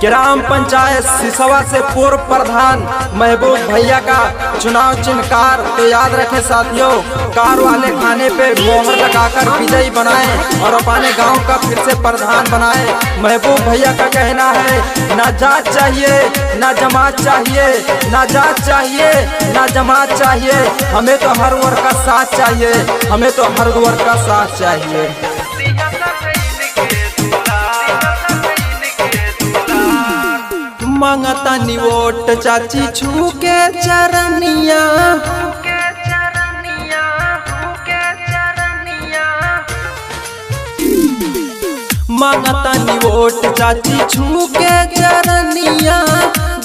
Gram panchayat सिसवा से पूर्व प्रधान महबूब भैया का चुनाव चिन्ह कार। तो याद रखें साथियों, कार वाले खाने पे मोहर लगाकर विजयी बनाएं और अपने गांव का फिर से प्रधान बनाएं। महबूब भैया का कहना है, ना जात चाहिए ना जमात चाहिए, ना जात चाहिए ना जमात चाहिए, हमें तो हर वर्ग का साथ चाहिए, हमें तो हर वर्ग का साथ चाहिए। मांगता नी वोट चाची छू के चरनिया, मांगता नी वोट चाची छू के चरनिया,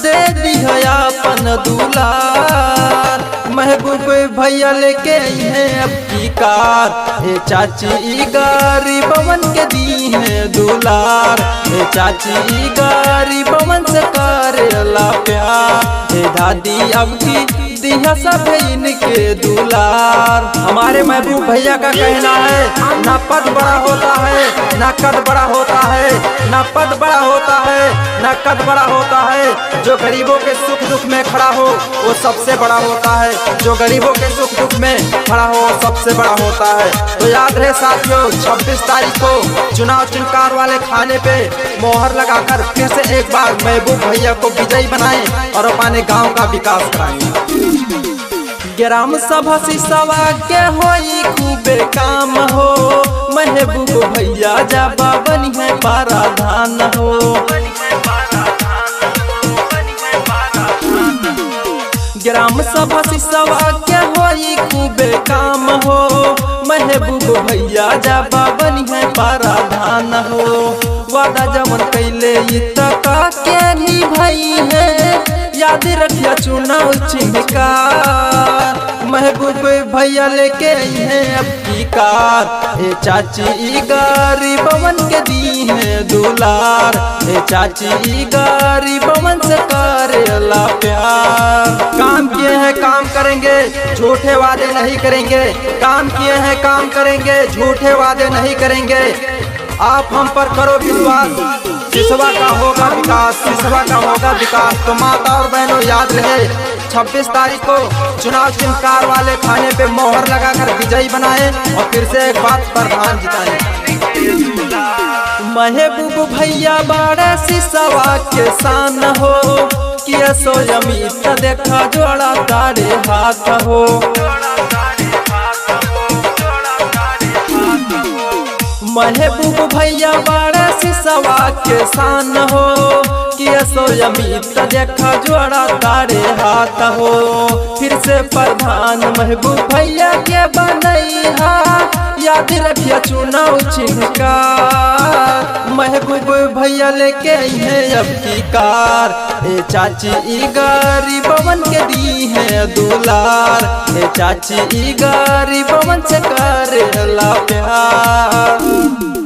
दे दिया अपन दुलार। महबूब भैया लेके हैं अब की कार, हे चाची गरीबवन के दी है दुलार, हे चाची गरीबवन से करेला प्यार, हे दादी अब की दिया सब इनके दुलार। हमारे महबूब भैया का कहना है, ना पद बड़ा होता है ना कद बड़ा होता है, ना पद बड़ा होता है ना कद बड़ा होता है, जो गरीबों के सुख दुख में खड़ा हो वो सबसे बड़ा होता है, जो गरीबों के सुख दुख में खड़ा हो वो सबसे बड़ा होता है। तो याद रहे साथियों, 26 तारीख को चुनाव चिन्ह कार वाले खाने पे मोहर लगाकर फिर से एक बार महबूब भैया को विजयी बनाएं और अपने गांव का विकास कराएं। ग्राम सभा सिसवा के होई खूबे काम हो, महबूब भैया जाबा बनी है प्राधान हो। ग्राम सभा सिसवा के होई खूबे काम हो, महबूब भैया जाबा बनी है प्राधान हो। वादा जवन कैले इतका के निभाई है, याद रखिया चुनाव चिन्ह कार। महबूब भैया लेके हैं अब की कार, हे चाची गरीबवन के दी है दुलार, हे चाची गरीबवन से करेला प्यार। काम किए हैं काम करेंगे, झूठे वादे नहीं करेंगे, काम किए हैं काम करेंगे, झूठे वादे नहीं करेंगे। आप हम पर करो विश्वास, सिसवा का होगा विकास, सिसवा का होगा विकास। तो माता और बहनों याद रहे, 26 तारीख को चुनाव चिन्ह कार वाले खाने पे मोहर लगाकर विजयी बनाएं और फिर से एक बात प्रधान जिताएं। महबूब भैया बाड़े सिसवा के शान हो, किया सोयमित देखा जोड़ा तारे हाथ हो। महबूब भैया बाड़ा सिसवा के शान हो, किया सोयमित देखा जोड़ा तारे हाथ हो। फिर से प्रधान महबूब भैया के बनैहा, याद रखिया चुनाव चिन्ह कार। महबूब भैया लेके हैं अब की कार, हे चाची गरीबवन के दी है दुलार, हे चाची गरीबवन से करेला प्यार।